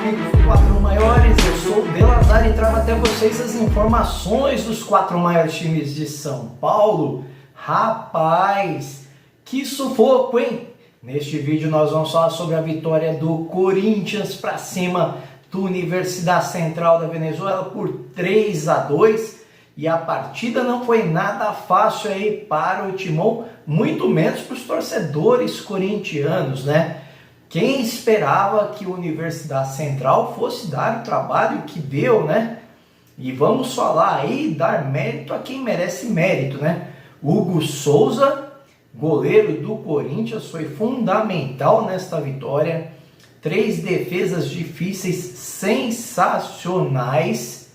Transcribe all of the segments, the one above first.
amigos do 4 Maiores, eu sou o Delazar e trago até vocês as informações dos 4 maiores times de São Paulo. Rapaz, que sufoco, hein? Neste vídeo nós vamos falar sobre a vitória do Corinthians para cima do Universidade Central da Venezuela por 3-2. E a partida não foi nada fácil aí para o Timão, muito menos para os torcedores corintianos, né? Quem esperava que a Universidade Central fosse dar o trabalho que deu, né? E vamos falar aí, dar mérito a quem merece mérito, né? Hugo Souza, goleiro do Corinthians, foi fundamental nesta vitória. 3 defesas difíceis sensacionais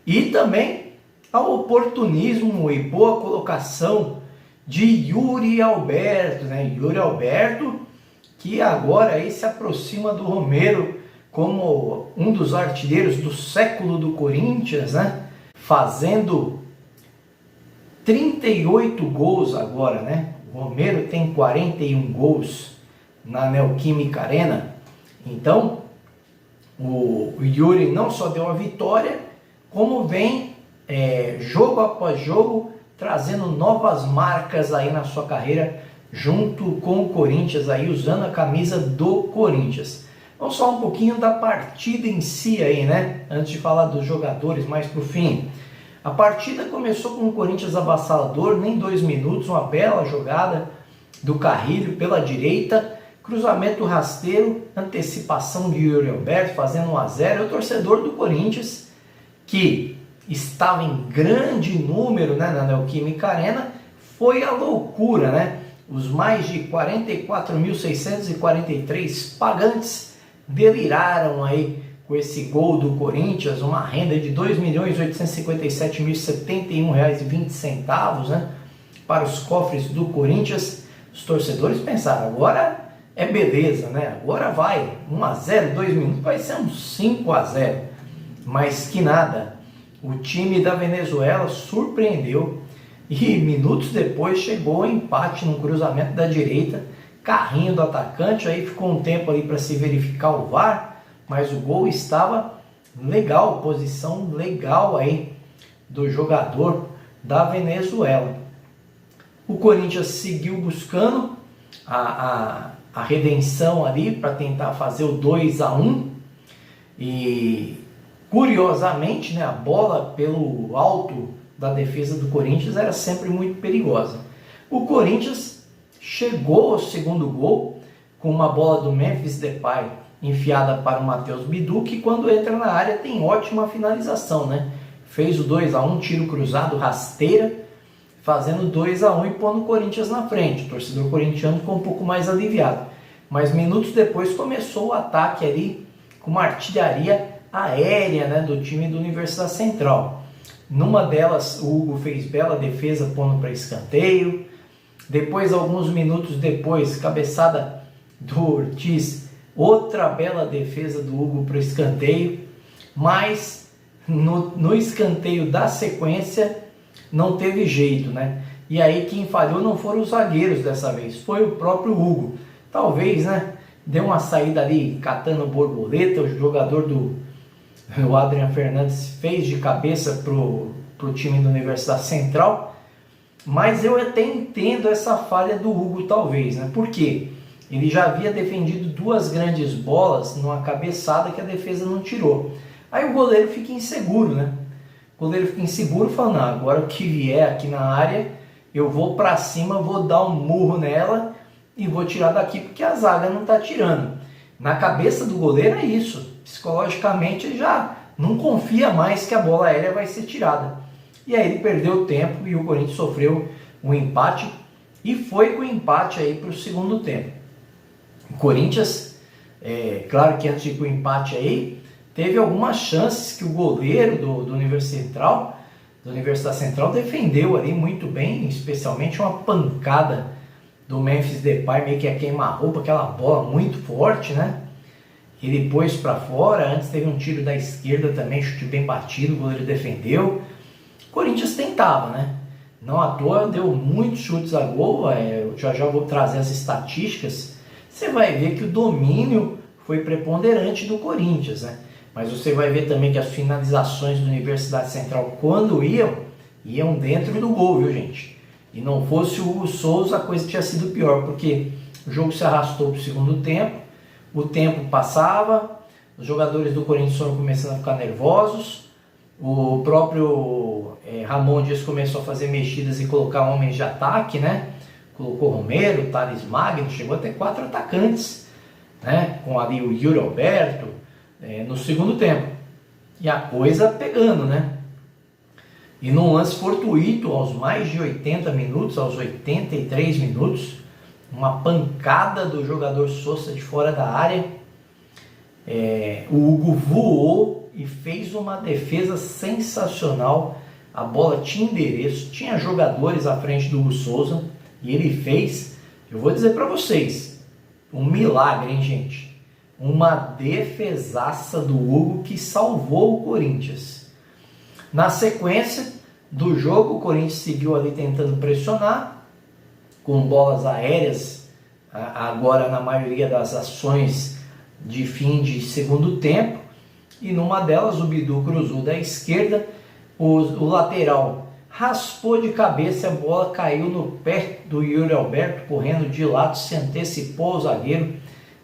e também ao oportunismo e boa colocação de Yuri Alberto, né? Yuri Alberto, que agora aí se aproxima do Romero como um dos artilheiros do século do Corinthians, né? Fazendo 38 gols agora, né? O Romero tem 41 gols na Neoquímica Arena. Então, o Yuri não só deu a vitória, como vem jogo após jogo trazendo novas marcas aí na sua carreira junto com o Corinthians, aí usando a camisa do Corinthians. Vamos falar um pouquinho da partida em si aí, né? Antes de falar dos jogadores mais pro fim. A partida começou com o Corinthians avassalador, nem 2 minutos, uma bela jogada do Carrilho pela direita, cruzamento rasteiro, antecipação de Yuri Alberto, fazendo 1-0. O torcedor do Corinthians, que estava em grande número, né, na Neoquímica Arena, foi a loucura, né? Os mais de 44.643 pagantes deliraram aí com esse gol do Corinthians, uma renda de R$ 2.857.071,20, né, para os cofres do Corinthians. Os torcedores pensaram, agora é beleza, né? Agora vai, 1-0, 2 minutos, vai ser um 5-0. Mas que nada, o time da Venezuela surpreendeu e minutos depois chegou o empate no cruzamento da direita, carrinho do atacante, aí ficou um tempo ali para se verificar o VAR, mas o gol estava legal, posição legal aí do jogador da Venezuela. O Corinthians seguiu buscando a redenção ali para tentar fazer o 2-1 e curiosamente, né, a bola pelo alto da defesa do Corinthians era sempre muito perigosa. O Corinthians chegou ao segundo gol com uma bola do Memphis Depay enfiada para o Matheus Bidu, que quando entra na área tem ótima finalização, né? Fez o 2-1, tiro cruzado, rasteira, fazendo 2-1 e pondo o Corinthians na frente. O torcedor corintiano ficou um pouco mais aliviado. Mas minutos depois começou o ataque ali com uma artilharia aérea, né, do time da Universidade Central. Numa delas, o Hugo fez bela defesa pondo para escanteio. Depois, alguns minutos depois, cabeçada do Ortiz, outra bela defesa do Hugo para escanteio. Mas no escanteio da sequência não teve jeito, né? E aí quem falhou não foram os zagueiros dessa vez, foi o próprio Hugo. Talvez, né, deu uma saída ali catando borboleta, o jogador o Adrian Fernandes fez de cabeça pro time da Universidade Central, mas eu até entendo essa falha do Hugo talvez, né? Porque ele já havia defendido 2 grandes bolas numa cabeçada que a defesa não tirou. Aí o goleiro fica inseguro, né? O goleiro fica inseguro falando, agora o que vier aqui na área, eu vou para cima, vou dar um murro nela e vou tirar daqui porque a zaga não está tirando. Na cabeça do goleiro é isso. Psicologicamente ele já não confia mais que a bola aérea vai ser tirada. E aí ele perdeu tempo e o Corinthians sofreu um empate e foi com o empate aí para o segundo tempo. O Corinthians, claro que antes de ir para o empate aí, teve algumas chances que o goleiro do Universidade Central defendeu ali muito bem, especialmente uma pancada do Memphis Depay, meio que a queima-roupa, aquela bola muito forte, né? Ele pôs para fora, antes teve um tiro da esquerda também, chute bem batido, o goleiro defendeu. O Corinthians tentava, né? Não à toa, deu muitos chutes a gol, eu já vou trazer as estatísticas. Você vai ver que o domínio foi preponderante do Corinthians, né? Mas você vai ver também que as finalizações da Universidade Central, quando iam dentro do gol, viu, gente? E não fosse o Hugo Souza, a coisa tinha sido pior, porque o jogo se arrastou para o segundo tempo, o tempo passava, os jogadores do Corinthians foram começando a ficar nervosos, o próprio Ramon Dias começou a fazer mexidas e colocar homens de ataque, né? Colocou Romero, Thales Magno, chegou até 4 atacantes, né? Com ali o Yuri Alberto, no segundo tempo. E a coisa pegando, né? E num lance fortuito, aos mais de 80 minutos, aos 83 minutos, uma pancada do jogador Sousa de fora da área. O Hugo voou e fez uma defesa sensacional. A bola tinha endereço, tinha jogadores à frente do Hugo Souza e ele fez, eu vou dizer para vocês, um milagre, hein, gente? Uma defesaça do Hugo que salvou o Corinthians. Na sequência do jogo, o Corinthians seguiu ali tentando pressionar, com bolas aéreas, agora na maioria das ações de fim de segundo tempo, e numa delas o Bidu cruzou da esquerda, o lateral raspou de cabeça, a bola caiu no pé do Yuri Alberto, correndo de lado, se antecipou ao zagueiro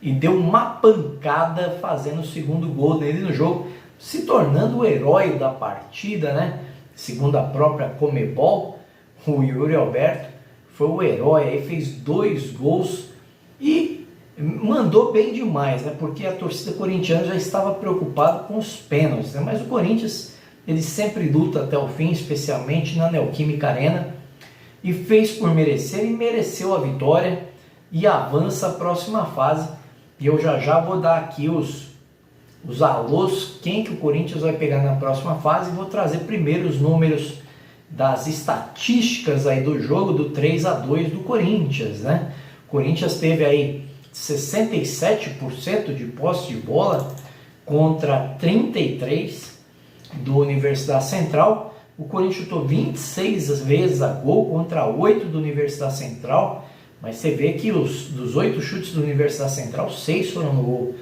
e deu uma pancada, fazendo o segundo gol dele no jogo, se tornando o herói da partida, né? Segundo a própria Comebol, o Yuri Alberto foi o herói, aí fez 2 gols e mandou bem demais, né? Porque a torcida corintiana já estava preocupada com os pênaltis, né? Mas o Corinthians, ele sempre luta até o fim, especialmente na Neoquímica Arena, e fez por merecer e mereceu a vitória e avança a próxima fase. E eu já vou dar aqui os alôs, quem que o Corinthians vai pegar na próxima fase, e vou trazer primeiro os números das estatísticas aí do jogo do 3-2 do Corinthians, né? O Corinthians teve aí 67% de posse de bola contra 33% do Universidade Central. O Corinthians chutou 26 vezes a gol contra 8 do Universidade Central, mas você vê que dos 8 chutes do Universidade Central, 6 foram no gol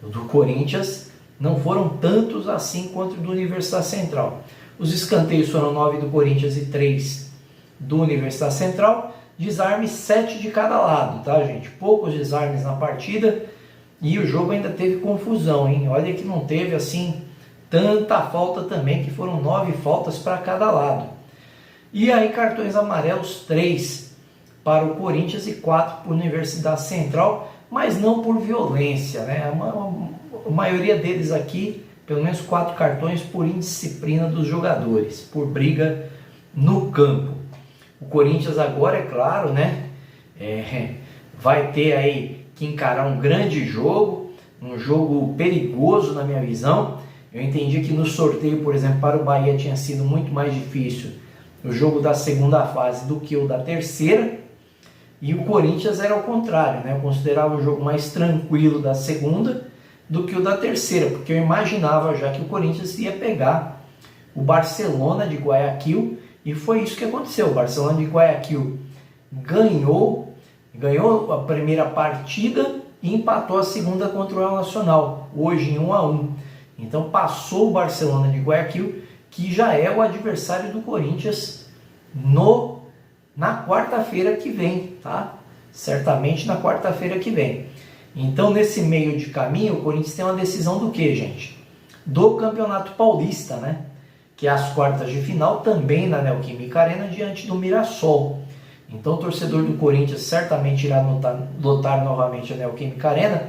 do Corinthians, não foram tantos assim quanto do Universidade Central. Os escanteios foram 9 do Corinthians e 3 do Universidade Central, desarmes 7 de cada lado, tá, gente? Poucos desarmes na partida e o jogo ainda teve confusão, hein? Olha que não teve assim tanta falta também, que foram 9 faltas para cada lado. E aí cartões amarelos 3 para o Corinthians e 4 para a Universidade Central, mas não por violência, né? A maioria deles aqui, pelo menos 4 cartões por indisciplina dos jogadores, por briga no campo. O Corinthians agora, é claro, né? Vai ter aí que encarar um grande jogo, um jogo perigoso na minha visão. Eu entendi que no sorteio, por exemplo, para o Bahia tinha sido muito mais difícil o jogo da segunda fase do que o da terceira. E o Corinthians era ao contrário, né? Eu considerava o jogo mais tranquilo da segunda do que o da terceira, porque eu imaginava já que o Corinthians ia pegar o Barcelona de Guayaquil, e foi isso que aconteceu. O Barcelona de Guayaquil ganhou a primeira partida e empatou a segunda contra o Real Nacional, hoje em 1-1. Então passou o Barcelona de Guayaquil, que já é o adversário do Corinthians na quarta-feira que vem, tá? Certamente na quarta-feira que vem. Então, nesse meio de caminho, o Corinthians tem uma decisão do que, gente? Do Campeonato Paulista, né? Que é as quartas de final, também na Neoquímica Arena, diante do Mirassol. Então, o torcedor do Corinthians certamente irá lotar novamente a Neoquímica Arena,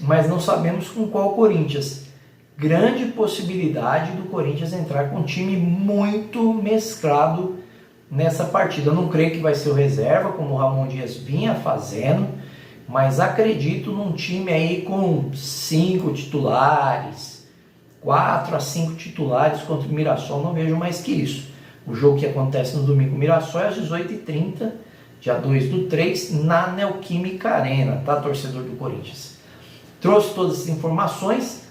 mas não sabemos com qual Corinthians. Grande possibilidade do Corinthians entrar com um time muito mesclado nessa partida. Eu não creio que vai ser o reserva, como o Ramon Dias vinha fazendo, mas acredito num time aí com 5 titulares, 4 a 5 titulares contra o Mirassol, não vejo mais que isso. O jogo que acontece no domingo, Mirassol, é às 18h30, dia 2/3, na Neoquímica Arena, tá, torcedor do Corinthians? Trouxe todas as informações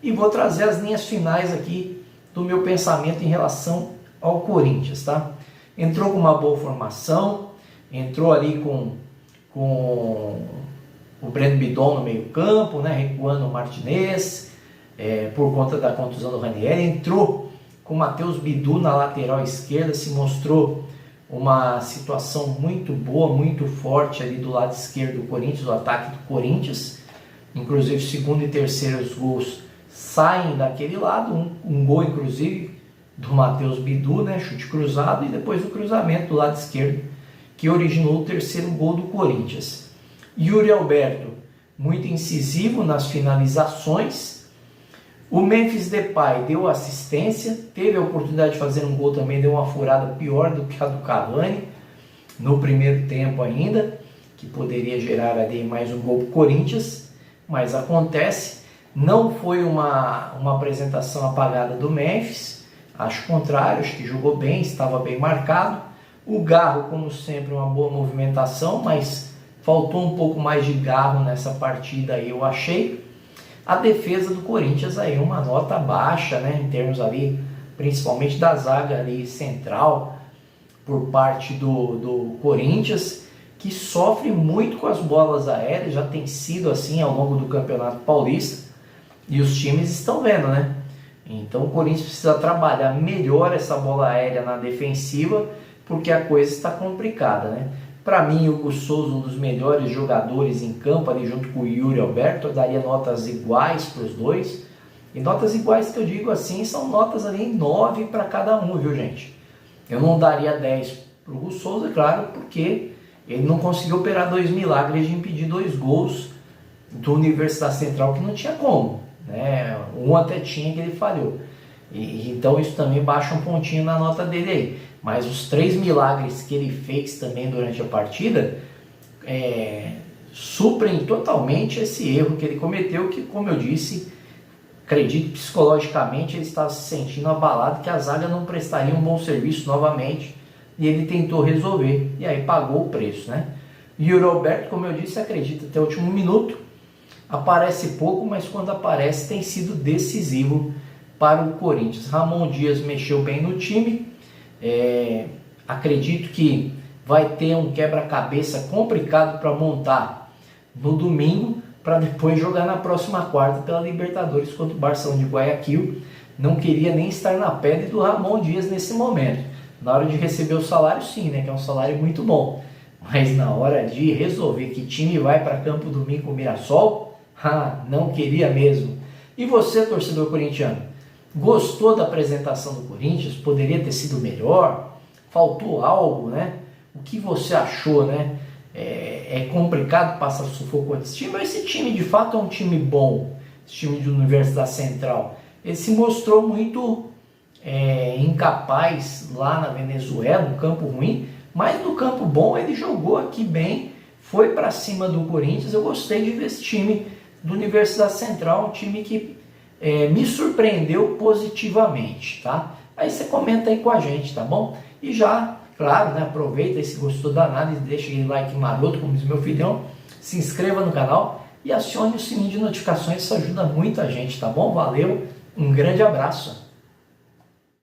e vou trazer as linhas finais aqui do meu pensamento em relação ao Corinthians, tá? Entrou com uma boa formação, entrou ali com o Breno Bidon no meio campo, né, recuando o Martinez, por conta da contusão do Ranieri. Entrou com o Matheus Bidu na lateral esquerda, se mostrou uma situação muito boa, muito forte ali do lado esquerdo do Corinthians, o ataque do Corinthians. Inclusive, segundo e terceiros gols saem daquele lado, um gol inclusive do Matheus Bidu, né, chute cruzado, e depois o cruzamento do lado esquerdo, que originou o terceiro gol do Corinthians. Yuri Alberto, muito incisivo nas finalizações. O Memphis Depay deu assistência, teve a oportunidade de fazer um gol também, deu uma furada pior do que a do Cavani, no primeiro tempo ainda, que poderia gerar ali mais um gol para o Corinthians, mas acontece. Não foi uma apresentação apagada do Memphis, acho o contrário, acho que jogou bem, estava bem marcado. O Garro, como sempre, uma boa movimentação, mas faltou um pouco mais de garro nessa partida aí, eu achei. A defesa do Corinthians aí, uma nota baixa, né, em termos ali, principalmente da zaga ali central, por parte do Corinthians, que sofre muito com as bolas aéreas, já tem sido assim ao longo do Campeonato Paulista, e os times estão vendo, né? Então o Corinthians precisa trabalhar melhor essa bola aérea na defensiva, porque a coisa está complicada, né? Para mim, o Hugo Souza, um dos melhores jogadores em campo, ali junto com o Yuri Alberto, eu daria notas iguais para os dois. E notas iguais que eu digo assim, são notas ali 9 para cada um, viu, gente? Eu não daria 10 para o Hugo Souza, claro, porque ele não conseguiu operar 2 milagres de impedir 2 gols do Universidade Central, que não tinha como, né? Um até tinha, que ele falhou. Então isso também baixa um pontinho na nota dele aí. Mas os 3 milagres que ele fez também durante a partida suprem totalmente esse erro que ele cometeu, que, como eu disse, acredito psicologicamente ele estava se sentindo abalado, que a zaga não prestaria um bom serviço novamente, e ele tentou resolver, e aí pagou o preço, né? E o Roberto, como eu disse, acredita até o último minuto, aparece pouco, mas quando aparece tem sido decisivo para o Corinthians. Ramon Dias mexeu bem no time. Acredito que vai ter um quebra-cabeça complicado para montar no domingo, para depois jogar na próxima quarta pela Libertadores contra o Barcelona de Guayaquil. Não queria nem estar na pele do Ramon Dias nesse momento. Na hora de receber o salário, sim, né, que é um salário muito bom, mas na hora de resolver que time vai para campo domingo com o Mirassol, não queria mesmo. E você, torcedor corintiano, gostou da apresentação do Corinthians? Poderia ter sido melhor? Faltou algo, né? O que você achou, né? É complicado passar sufoco com esse time, mas esse time de fato é um time bom, esse time de Universidade Central. Ele se mostrou muito incapaz lá na Venezuela, no campo ruim, mas no campo bom ele jogou aqui bem, foi para cima do Corinthians. Eu gostei de ver esse time do Universidade Central, um time que me surpreendeu positivamente, tá? Aí você comenta aí com a gente, tá bom? E já, claro, né, aproveita e se gostou da análise, deixa aquele like maroto, como diz meu filhão, se inscreva no canal e acione o sininho de notificações, isso ajuda muito a gente, tá bom? Valeu, um grande abraço!